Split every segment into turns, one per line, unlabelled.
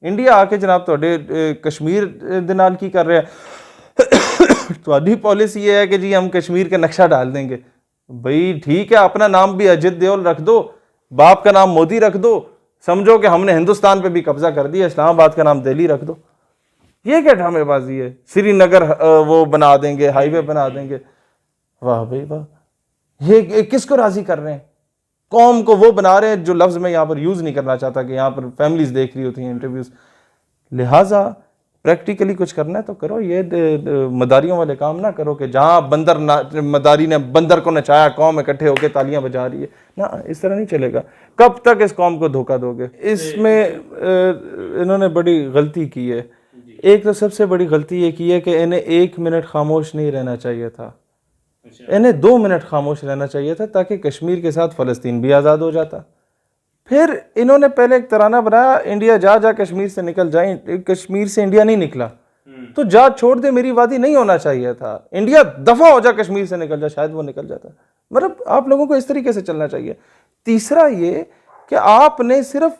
India आके जनाब थोड़े कश्मीर दे नाल की कर रहा है थोड़ी पॉलिसी ये है कि जी हम कश्मीर का नक्शा डाल देंगे। भाई ठीक है, अपना नाम भी अजित देओल रख दो, बाप का नाम मोदी रख दो, समझो कि हमने हिंदुस्तान पे भी कब्जा कर दिया, इस्लामाबाद का नाम दिल्ली रख दो। ये क्या ड्रामेबाजी है? श्रीनगर वो बना देंगे, हाईवे बना देंगे। वाह भाई वाह, ये किसको राजी कर रहे हैं? कौम को वो बना रहे हैं जो लफ्ज में यहाँ पर यूज नहीं करना चाहता, कि यहाँ पर फैमिलीज देख रही होती हैं इंटरव्यूज। लिहाजा प्रैक्टिकली कुछ करना है तो करो, ये मदारियों वाले काम ना करो कि जहाँ बंदर मदारी ने बंदर को नचाया, कौम इकट्ठे होकर तालियां बजा रही है ना। इस तरह नहीं चलेगा। कब तक इस कौम को धोखा दोगे? इसमें इन्होंने बड़ी गलती की है। एक तो सबसे बड़ी गलती ये की है कि इन्हें 1 मिनट खामोश नहीं रहना चाहिए था, इन्हें 2 मिनट खामोश रहना चाहिए था, ताकि कश्मीर के साथ फ़लस्तीन भी आज़ाद हो जाता। फिर इन्होंने पहले एक तराना बनाया, इंडिया जा जा कश्मीर से निकल जाए। कश्मीर से इंडिया नहीं निकला तो जा छोड़ दे मेरी वादी नहीं होना चाहिए था, इंडिया दफा हो जा कश्मीर से निकल जा, शायद वो निकल जाता। मतलब आप लोगों को इस तरीके से चलना चाहिए। तीसरा ये कि आपने सिर्फ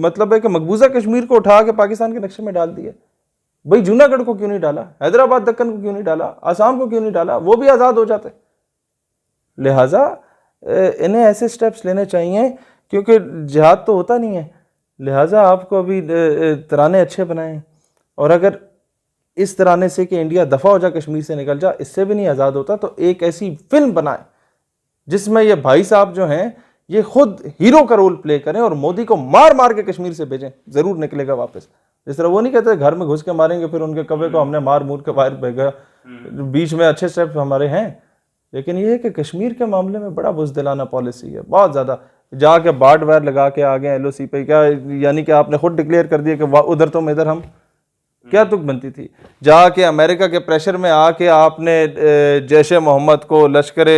मतलब है कि मकबूजा कश्मीर को उठा के पाकिस्तान के नक्शे में डाल दिया। भाई जूनागढ़ को क्यों नहीं डाला, हैदराबाद दक्कन को क्यों नहीं डाला, आसाम को क्यों नहीं डाला, वो भी आज़ाद हो जाते। लिहाजा इन्हें ऐसे स्टेप्स लेने चाहिए, क्योंकि जिहाद तो होता नहीं है। लिहाजा आपको अभी तराने अच्छे बनाएं, और अगर इस तराने से कि इंडिया दफ़ा हो जा कश्मीर से निकल जा, इससे भी नहीं आज़ाद होता, तो एक ऐसी फिल्म बनाएं जिसमें ये भाई साहब जो हैं ये खुद हीरो का रोल प्ले करें और मोदी को मार मार के कश्मीर से भेजें, ज़रूर निकलेगा वापस। जिस तरह वो नहीं कहते घर में घुस के मारेंगे, फिर उनके कब्जे को हमने मार मूर के बाहर भेजा। बीच में अच्छे स्टेप हमारे हैं, लेकिन ये है कि कश्मीर के मामले में बड़ा बुज़दिलाना पॉलिसी है, बहुत ज़्यादा। जाके बार्ड वायर लगा के आ गए LOC पे, क्या यानी कि आपने खुद डिक्लेयर कर दिया कि उधर तुम इधर हम, क्या तुक बनती थी? जाके अमेरिका के प्रेशर में आके आपने जैश ए मोहम्मद को, लश्कर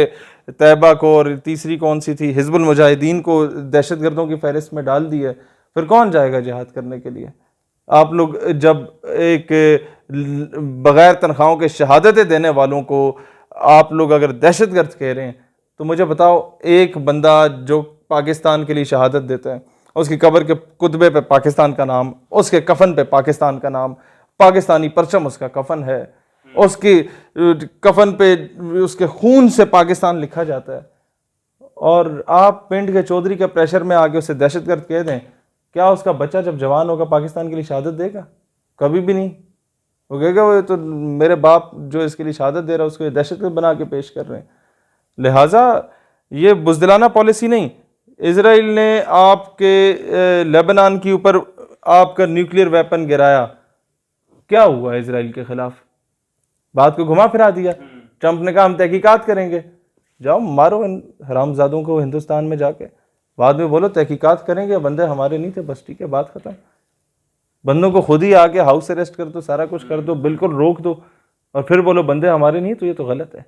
तैयबा को, और तीसरी कौन सी थी, हिजबुल मुजाहिदीन को दहशतगर्दों की फहरिस्त में डाल दी है। फिर कौन जाएगा जिहाद करने के लिए? आप लोग जब एक बग़ैर तनख्वाहों के शहादतें देने वालों को आप लोग अगर दहशतगर्द कह रहे हैं, तो मुझे बताओ, एक बंदा जो पाकिस्तान के लिए शहादत देता है, उसकी कब्र के कुतबे पे पाकिस्तान का नाम, उसके कफन पे पाकिस्तान का नाम, पाकिस्तानी परचम उसका कफन है, उसकी कफन पे उसके खून से पाकिस्तान लिखा जाता है, और आप पिंड के चौधरी के प्रेशर में आके उसे दहशतगर्द कह दें, क्या उसका बच्चा जब जवान होगा पाकिस्तान के लिए शहादत देगा? कभी भी नहीं। वो कहेगा वो तो मेरे बाप जो इसके लिए शहादत दे रहा है उसको दहशतगर्द बना के पेश कर रहे हैं। लिहाजा ये बुज़दिलाना पॉलिसी नहीं। इजराइल ने आपके लेबनान के ऊपर आपका न्यूक्लियर वेपन गिराया, क्या हुआ इजराइल के खिलाफ? बात को घुमा फिरा दिया। ट्रंप ने कहा हम तहकीकात करेंगे। जाओ मारो इन हरामजादों को हिंदुस्तान में जाके, बाद में बोलो तहकीकात करेंगे, बंदे हमारे नहीं थे, बस ठीक है, बात खत्म। बंदों को खुद ही आके हाउस अरेस्ट कर दो, सारा कुछ कर दो, बिल्कुल रोक दो, और फिर बोलो बंदे हमारे नहीं, तो ये तो गलत है।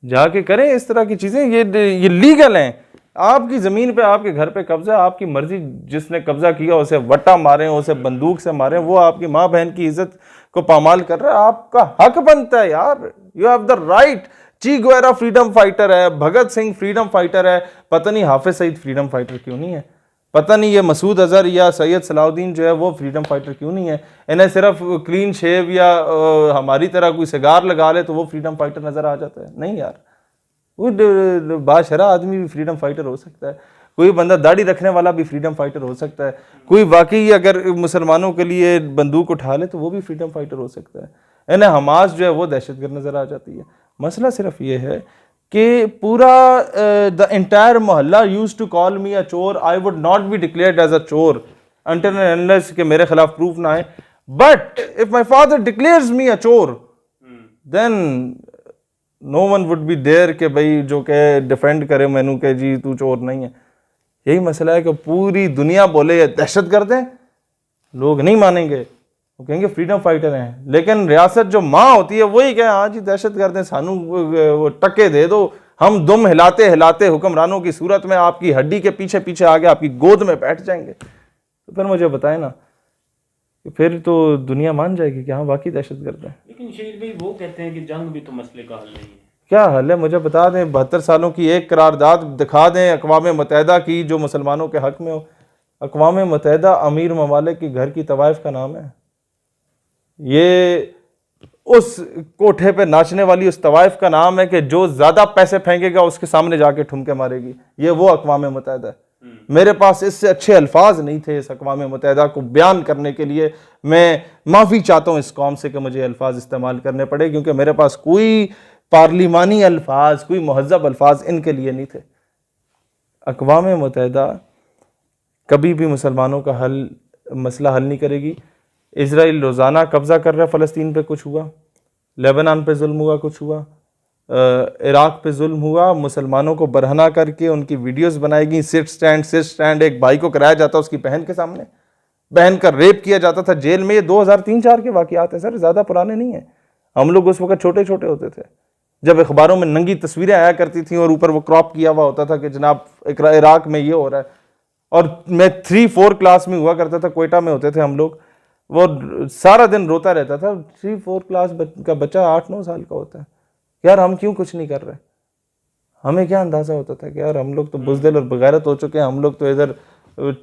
जाके करें इस तरह की चीज़ें, ये लीगल हैं। आपकी ज़मीन पे, आपके घर पे कब्जा, आपकी मर्जी, जिसने कब्जा किया उसे वट्टा मारें, उसे बंदूक से मारें, वो आपकी माँ बहन की इज्जत को पामाल कर रहा है, आपका हक बनता है यार। You have the right. ची गुवेरा फ्रीडम फाइटर है, भगत सिंह फ्रीडम फाइटर है, पता नहीं हाफिज सईद फ्रीडम फाइटर क्यों नहीं है, पता नहीं ये मसूद अजहर या सैयद सलाउद्दीन जो है वो फ्रीडम फाइटर क्यों नहीं है। इन्हें सिर्फ क्लीन शेव या हमारी तरह कोई सिगार लगा ले तो वो फ्रीडम फाइटर नज़र आ जाता है। नहीं यार, वो बाशरा आदमी भी फ्रीडम फाइटर हो सकता है, कोई बंदा दाढ़ी रखने वाला भी फ्रीडम फाइटर हो सकता है, कोई वाकई अगर मुसलमानों के लिए बंदूक उठा ले तो वो भी फ्रीडम फाइटर हो सकता है। इन्हें हमास जो है वो दहशतगर्द नज़र आ जाती है। मसला सिर्फ ये है कि पूरा the entire mohalla used to call me a chor. I would not be declared as a chor until and unless कि मेरे खिलाफ प्रूफ ना आए। But if my father declares me a चोर, then no one would be there कि भाई जो के डिफेंड करे मैनू के जी तू चोर नहीं है। यही मसला है कि पूरी दुनिया बोले ये दहशतगर्द हैं, लोग नहीं मानेंगे, वो कहेंगे फ्रीडम फाइटर हैं। लेकिन रियासत जो माँ होती है वही कहे हाँ जी दहशतगर्द हैं, सानू वो टक्के दे दो, हम दुम हिलाते हिलाते हुक्मरानों की सूरत में आपकी हड्डी के पीछे पीछे आगे आपकी गोद में बैठ जाएंगे। तो फिर मुझे बताए ना, फिर तो दुनिया मान जाएगी कि हाँ वाकई दहशतगर्द है।
लेकिन शेर भाई वो कहते हैं कि जंग भी तो मसले का हल नहीं है।
क्या हल है मुझे बता दें। 72 सालों की एक करारदाद दिखा दें अक़वाम मुत्तहिदा की जो मुसलमानों के हक में हो। अक़वाम मुत्तहिदा अमीर ममालिक के घर की तवाइफ का नाम है। ये उस कोठे पे नाचने वाली उस तवाइफ का नाम है कि जो ज़्यादा पैसे फेंकेगा उसके सामने जाके ठुमके मारेगी। ये वो अक़वाम मुत्तहिदा है। मेरे पास इससे अच्छे अल्फाज नहीं थे इस अक़वाम मुत्तहिदा को बयान करने के लिए। मैं माफ़ी चाहता हूँ इस कौम से कि मुझे अल्फाज इस्तेमाल करने पड़े, क्योंकि मेरे पास कोई पार्लिमानी अल्फाज, कोई महज़ब अल्फाज इनके लिए नहीं थे। अक़वाम मुत्तहिदा कभी भी मुसलमानों का मसला हल नहीं करेगी। इज़राइल रोज़ाना कब्ज़ा कर रहा है फ़लस्तीन पे, कुछ हुआ, लेबनान पे जुल्म हुआ, कुछ हुआ, इराक़ पे जुल्म हुआ, मुसलमानों को बरहना करके उनकी वीडियोस बनाएगी। सिट स्टैंड एक भाई को कराया जाता उसकी बहन के सामने, बहन का रेप किया जाता था जेल में। ये 2003-4 के वाक़यात हैं सर, ज़्यादा पुराने नहीं हैं। हम लोग उस वक्त छोटे छोटे होते थे जब अखबारों में नंगी तस्वीरें आया करती थी और ऊपर वो क्रॉप किया हुआ होता था कि जनाब इराक़ में ये हो रहा है। और मैं 3-4 क्लास में हुआ करता था, कोयटा में होते थे हम लोग। वो सारा दिन रोता रहता था। 3-4 क्लास का बच्चा 8-9 साल का होता है। यार हम क्यों कुछ नहीं कर रहे? हमें क्या अंदाज़ा होता था कि यार हम लोग तो बुज़दिल और बगैरत हो चुके हैं, हम लोग तो इधर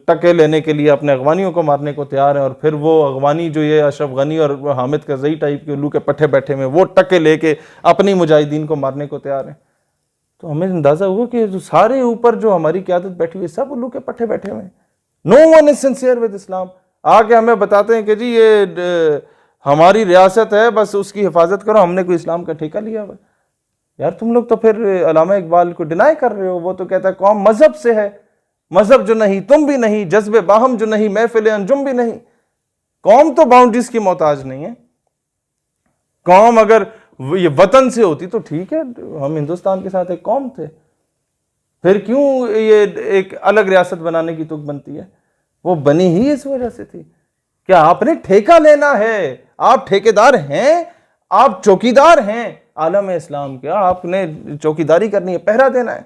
टके लेने के लिए अपने अगवानियों को मारने को तैयार हैं। और फिर वो अगवानी जो ये अशरफ गनी और हामिद करज़ई टाइप के उल्लू के पट्टे बैठे हुए, वो टके लेके अपनी मुजाहिदीन को मारने को तैयार हैं। तो हमें अंदाज़ा हुआ कि जो सारे ऊपर जो हमारी क़यादत बैठी हुई सब उल्लू के पट्टे बैठे हुए हैं। No one is sincere with Islam. आके हमें बताते हैं कि जी ये हमारी रियासत है, बस उसकी हिफाजत करो, हमने कोई इस्लाम का ठेका लिया हुआ। यार तुम लोग तो फिर अल्लामा इकबाल को डिनाई कर रहे हो। वो तो कहता है कौम मजहब से है, मजहब जो नहीं तुम भी नहीं, जज्बे बाहम जो नहीं महफिल अंजुम भी नहीं। कौम तो बाउंड्रीज की मोहताज नहीं है। कौम अगर ये वतन से होती तो ठीक है, हम हिंदुस्तान के साथ एक कौम थे, फिर क्यों ये एक अलग रियासत बनाने की तुक बनती है? वो बनी ही इस वजह से थी। क्या आपने ठेका लेना है? आप ठेकेदार हैं, आप चौकीदार हैं आलम इस्लाम के। आपने चौकीदारी करनी है, पहरा देना है,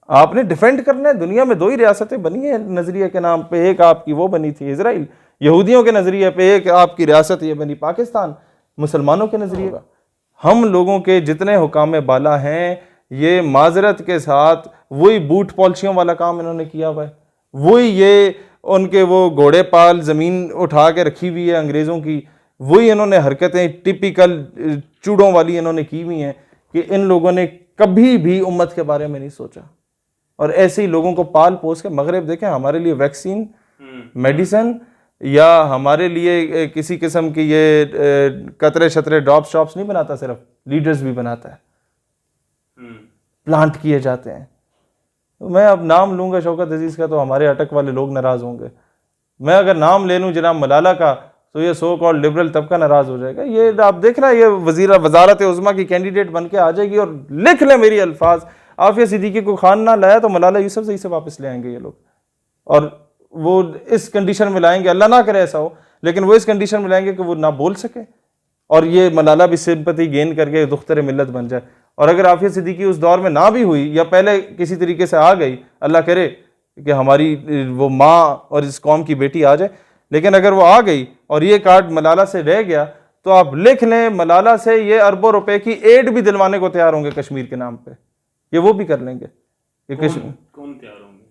आपने डिफेंड करना है। दुनिया में 2 ही रियासतें बनी है नजरिए के नाम पे, एक आपकी वो बनी थी इजराइल यहूदियों के नजरिए पे, एक आपकी रियासत ये बनी पाकिस्तान मुसलमानों के नजरिए पे। हम लोगों के जितने हुकाम बाला हैं, ये माजरत के साथ वही बूट पॉलिसियों वाला काम इन्होंने किया हुआ है। वही ये उनके वो घोड़े पाल ज़मीन उठा के रखी हुई है अंग्रेज़ों की, वही इन्होंने हरकतें टिपिकल चूड़ों वाली इन्होंने की हुई हैं कि इन लोगों ने कभी भी उम्मत के बारे में नहीं सोचा। और ऐसे ही लोगों को पाल पोस के मगरब देखें हमारे लिए वैक्सीन, मेडिसिन या हमारे लिए किसी किस्म की ये कतरे शतरे ड्रॉप्स शॉप्स नहीं बनाता, सिर्फ लीडर्स भी बनाता है, प्लांट किए जाते हैं। तो मैं अब नाम लूंगा शौकत अजीज का तो हमारे अटक वाले लोग नाराज होंगे। मैं अगर नाम ले लूँ जनाब मलाला का तो ये सो कॉल्ड लिबरल तबका नाराज हो जाएगा। ये आप देख रहे हैं, ये वजारत उज़्मा की कैंडिडेट बन के आ जाएगी और लिख ले मेरी अल्फाज, आफिया सिद्दीकी को खान ना लाया तो मलाला यूसुफजई से वापस ले आएंगे ये लोग। और वो इस कंडीशन में लाएंगे, अल्लाह ना करे ऐसा हो, लेकिन वो इस कंडीशन में लाएंगे कि वो ना बोल सके और ये मलाला भी सिंपैथी गेन करके दुख्तर मिल्लत बन जाए। और अगर आफिया सिद्दीकी उस दौर में ना भी हुई या पहले किसी तरीके से आ गई, अल्लाह करे कि हमारी वो माँ और इस कौम की बेटी आ जाए, लेकिन अगर वो आ गई और ये कार्ड मलाला से रह गया तो आप लिख लें मलाला से ये अरबों रुपए की एड भी दिलवाने को तैयार होंगे कश्मीर के नाम पे। ये वो भी कर लेंगे।
कौन तैयार होंगे?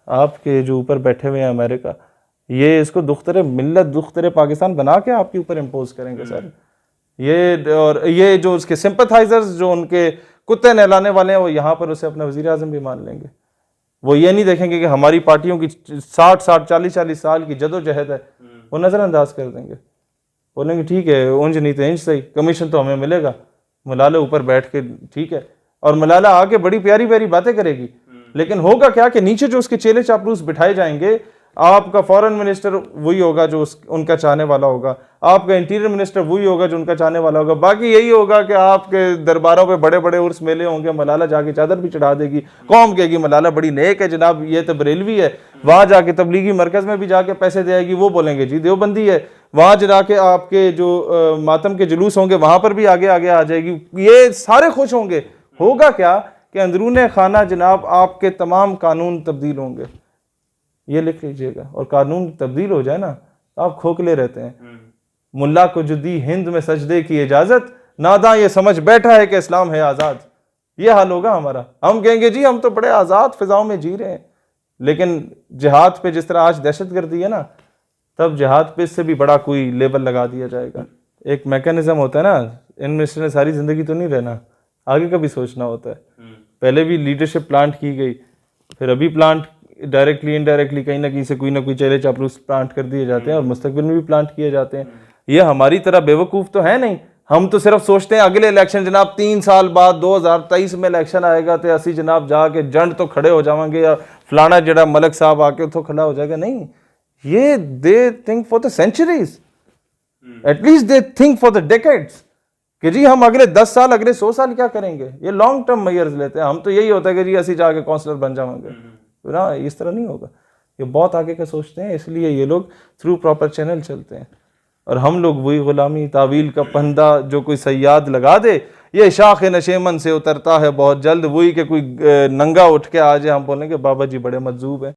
आपके जो ऊपर बैठे हुए हैं अमेरिका, ये इसको दुख्तर मिल्लत दुख्तर पाकिस्तान बना के आपके ऊपर इम्पोज करेंगे सर। ये और ये जो उसके सिंपथाइजर्स जो उनके कुत्ते नहलाने वाले हैं वो यहाँ पर उसे अपना वज़ीर आज़म भी मान लेंगे। वो ये नहीं देखेंगे कि हमारी पार्टियों की 60-60 40-40 साल की जदोजहद है, वो नज़रअंदाज कर देंगे। बोलेंगे ठीक है ऊंज नहीं तो इंच सही, कमीशन तो हमें मिलेगा। मलाला ऊपर बैठ के ठीक है, और मलाला आगे बड़ी प्यारी प्यारी बातें करेगी, लेकिन होगा क्या कि नीचे जो उसके चेले चापलूस बिठाए जाएंगे, आपका फॉरेन मिनिस्टर वही होगा जो उनका चाहने वाला होगा, आपका इंटीरियर मिनिस्टर वही होगा जो उनका चाहने वाला होगा। बाकी यही होगा कि आपके दरबारों पे बड़े बड़े उर्स मेले होंगे, मलाला जाके चादर भी चढ़ा देगी, कौम कहेगी मलाला बड़ी नेक है जनाब, ये तो बरेलवी है। वहाँ जाके तबलीगी मरकज़ में भी जाके पैसे दे आएगी, वो बोलेंगे जी देवबंदी है। वहाँ जाके आपके जो मातम के जुलूस होंगे वहाँ पर भी आगे आगे आ जाएगी, ये सारे खुश होंगे। होगा क्या कि अंदरूने खाना जनाब आपके तमाम कानून तब्दील होंगे। ये लिख लीजिएगा, और कानून तब्दील हो जाए ना आप खोखले रहते हैं। मुल्ला को जो दी हिंद में सजदे की इजाजत, नादा ये समझ बैठा है कि इस्लाम है आज़ाद। ये हाल होगा हमारा। हम कहेंगे जी हम तो बड़े आज़ाद फिजाओं में जी रहे हैं, लेकिन जिहाद पे जिस तरह आज दहशतगर्दी है ना, तब जिहाद पे इससे भी बड़ा कोई लेबल लगा दिया जाएगा। एक मैकेनिज्म होता है ना, इन मिनिस्टर ने सारी ज़िंदगी तो नहीं रहना, आगे का भी सोचना होता है। पहले भी लीडरशिप प्लांट की गई, फिर अभी प्लांट डायरेक्टली इनडायरेक्टली कहीं ना कहीं से कोई ना कोई चेहरे चापलूस प्लांट कर दिए जाते हैं, और मुस्तकबिल में भी प्लांट किए जाते हैं। ये हमारी तरह बेवकूफ़ तो है नहीं, हम तो सिर्फ सोचते हैं अगले इलेक्शन जनाब 3 साल बाद 2023 में इलेक्शन आएगा तो असी जनाब जाके जंड तो खड़े हो जाएंगे, या फलाना जड़ा मलक साहब आके तो खड़ा हो जाएगा। नहीं, ये they think for the centuries, at least they think for the decades कि जी हम अगले 10 साल अगले 100 साल क्या करेंगे। ये लॉन्ग टर्म मेजर्स लेते हैं। हम तो यही होता है कि जी असी जाके काउंसलर बन जाएंगे, ना, इस तरह नहीं होगा। ये बहुत आगे का सोचते हैं, इसलिए ये लोग थ्रू प्रॉपर चैनल चलते हैं, और हम लोग वही गुलामी तावील का फंदा जो कोई सयाद लगा दे, ये शाख नशेमन से उतरता है बहुत जल्द, वही कि कोई नंगा उठ के आ जाए, हम बोलेंगे बाबा जी बड़े मजजूब हैं।